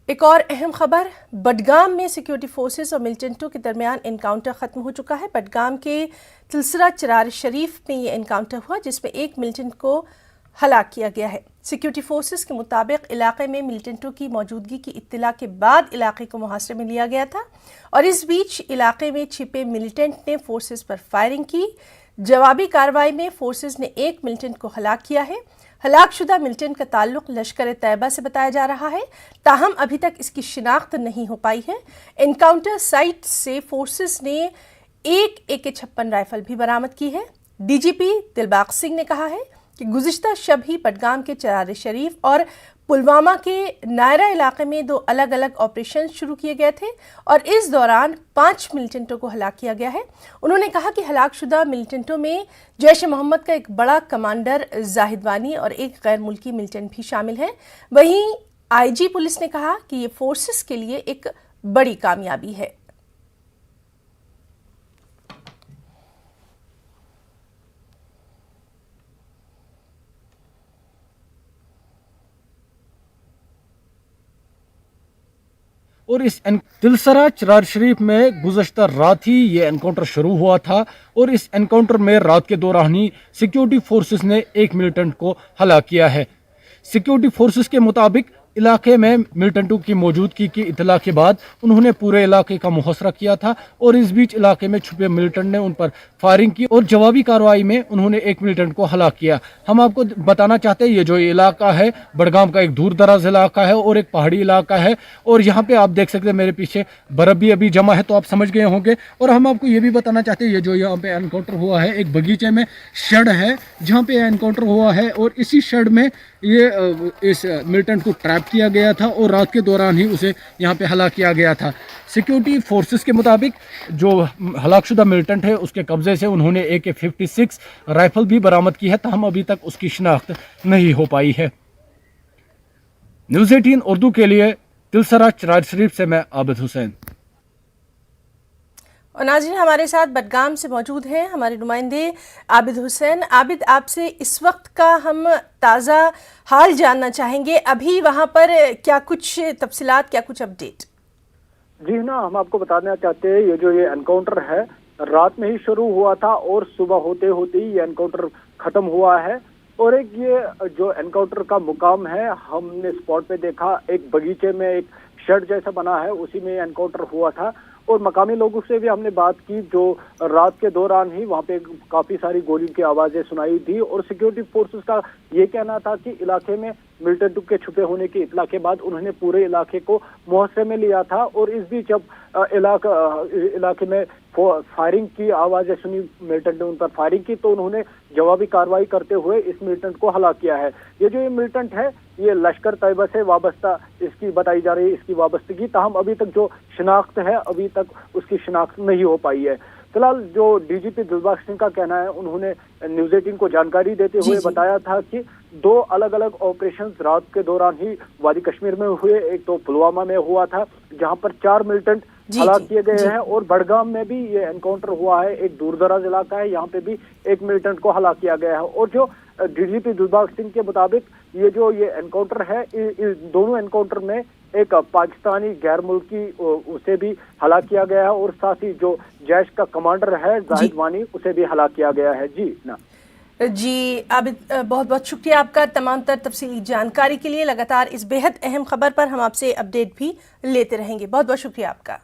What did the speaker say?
एक और अहम खबर, बडगाम में सिक्योरिटी फोर्सेस और मिलिटेंटों के दरमियान एनकाउंटर ख़त्म हो चुका है। बडगाम के तिलसरा चरार शरीफ में ये एनकाउंटर हुआ जिसमें एक मिलिटेंट को हलाक किया गया है। सिक्योरिटी फोर्सेस के मुताबिक इलाके में मिलिटेंटों की मौजूदगी की इत्तला के बाद इलाके को मुहासरे में लिया गया था और इस बीच इलाके में छिपे मिलिटेंट ने फोर्सेस पर फायरिंग की। जवाबी कार्रवाई में फोर्सेस ने एक मिलिटेंट को हलाक किया है। हलाकशुदा मिलिटेंट का ताल्लुक लश्कर तैयबा से बताया जा रहा है, ताहम अभी तक इसकी शिनाख्त नहीं हो पाई है। एनकाउंटर साइट से फोर्सेस ने एक AK-56 राइफल भी बरामद की है। DGP दिलबाग सिंह ने कहा है कि गुज़िश्ता शब ही बडगाम के चरार शरीफ और पुलवामा के नायरा इलाके में 2 अलग अलग ऑपरेशन शुरू किए गए थे और इस दौरान 5 मिलिटेंटों को हलाक किया गया है। उन्होंने कहा कि हलाकशुदा मिलिटेंटों में जैश ए मोहम्मद का एक बड़ा कमांडर जाहिद वानी और एक गैर मुल्की मिलिटेंट भी शामिल है। वहीं IG पुलिस ने कहा कि ये फोर्सेस के लिए एक बड़ी कामयाबी है। और इस तिलसरा चरार शरीफ में गुज़श्ता रात ही ये एनकाउंटर शुरू हुआ था और इस एनकाउंटर में रात के दौरान ही सिक्योरिटी फोर्सेस ने एक मिलिटेंट को हलाक किया है। सिक्योरिटी फोर्सेस के मुताबिक इलाके में मिलिटेंटों की मौजूदगी की इतला के बाद उन्होंने पूरे इलाके का मुहसरा किया था और इस बीच इलाके में छुपे मिलिटेंट ने उन पर फायरिंग की और जवाबी कार्रवाई में उन्होंने एक मिलिटेंट को हलाक किया। हम आपको बताना चाहते हैं ये जो इलाका है बडगाम का एक दूर दराज इलाका है और एक पहाड़ी इलाका है और यहाँ पे आप देख सकते हैं मेरे पीछे बर्फ भी अभी जमा है, तो आप समझ गए होंगे। और हम आपको ये भी बताना चाहते हैं ये जो यहाँ पे एनकाउंटर हुआ है एक बगीचे में शेड है जहाँ पे एनकाउंटर हुआ है और इसी शेड में ये इस मिलिटेंट को ट्रैप किया गया था और रात के दौरान ही उसे यहाँ पे हलाक किया गया था। सिक्योरिटी फोर्सेस के मुताबिक जो हलाकशुदा मिलिटेंट है उसके कब्जे से उन्होंने AK-56 राइफल भी बरामद की है, ताहम अभी तक उसकी शिनाख्त नहीं हो पाई है। न्यूज़ 18 उर्दू के लिए तिलसरा चरार शरीफ से मैं आबिद हुसैन। और नाज़रीन, हमारे साथ बडगाम से मौजूद हैं हमारे नुमाइंदे आबिद हुसैन। आबिद, आपसे इस वक्त का हम ताज़ा हाल जानना चाहेंगे। अभी वहाँ पर क्या कुछ तफसीलात, क्या कुछ अपडेट? जी ना, हम आपको बताना चाहते हैं ये एनकाउंटर है रात में ही शुरू हुआ था और सुबह होते होते ही ये एनकाउंटर खत्म हुआ है। और एक ये जो एनकाउंटर का मुकाम है हमने स्पॉट पे देखा, एक बगीचे में एक शेड जैसा बना है उसी में एनकाउंटर हुआ था और मकामी लोगों से भी हमने बात की जो रात के दौरान ही वहाँ पे काफी सारी गोलियों की आवाजें सुनाई दी और सिक्योरिटी फोर्सेस का ये कहना था कि इलाके में मिलिटेंटों के छुपे होने की इत्तला के बाद उन्होंने पूरे इलाके को मुहसरे में लिया था और इस बीच जब इलाके में फायरिंग की आवाजें सुनी, मिलिटेंट ने उन पर फायरिंग की तो उन्होंने जवाबी कार्रवाई करते हुए इस मिलिटेंट को हलाक किया है। ये मिलिटेंट है ये लश्कर तैयबा से वाबस्ता इसकी बताई जा रही है, इसकी वाबस्तगी, ताहम अभी तक जो शिनाख्त है अभी तक उसकी शिनाख्त नहीं हो पाई है। फिलहाल जो DGP दिलबाग सिंह का कहना है, उन्होंने न्यूज़ 18 को जानकारी देते हुए बताया था कि 2 अलग अलग ऑपरेशन रात के दौरान ही वादी कश्मीर में हुए। एक तो पुलवामा में हुआ था जहां पर 4 मिलिटेंट हलाक किए गए हैं और बडगाम में भी ये एनकाउंटर हुआ है, एक दूरदराज इलाका है, यहाँ पे भी एक मिलिटेंट को हलाक किया गया है। और जो DGP दिलबाग सिंह के मुताबिक ये एनकाउंटर है, इस दोनों एनकाउंटर में एक पाकिस्तानी गैर मुल्की उसे भी हलाक किया गया है और साथ ही जो जैश का कमांडर है जाहिद वानी उसे भी हलाक किया गया है। जी आबिद, बहुत बहुत शुक्रिया आपका तमाम तर तफसीली जानकारी के लिए। लगातार इस बेहद अहम खबर पर हम आपसे अपडेट भी लेते रहेंगे। बहुत बहुत शुक्रिया आपका।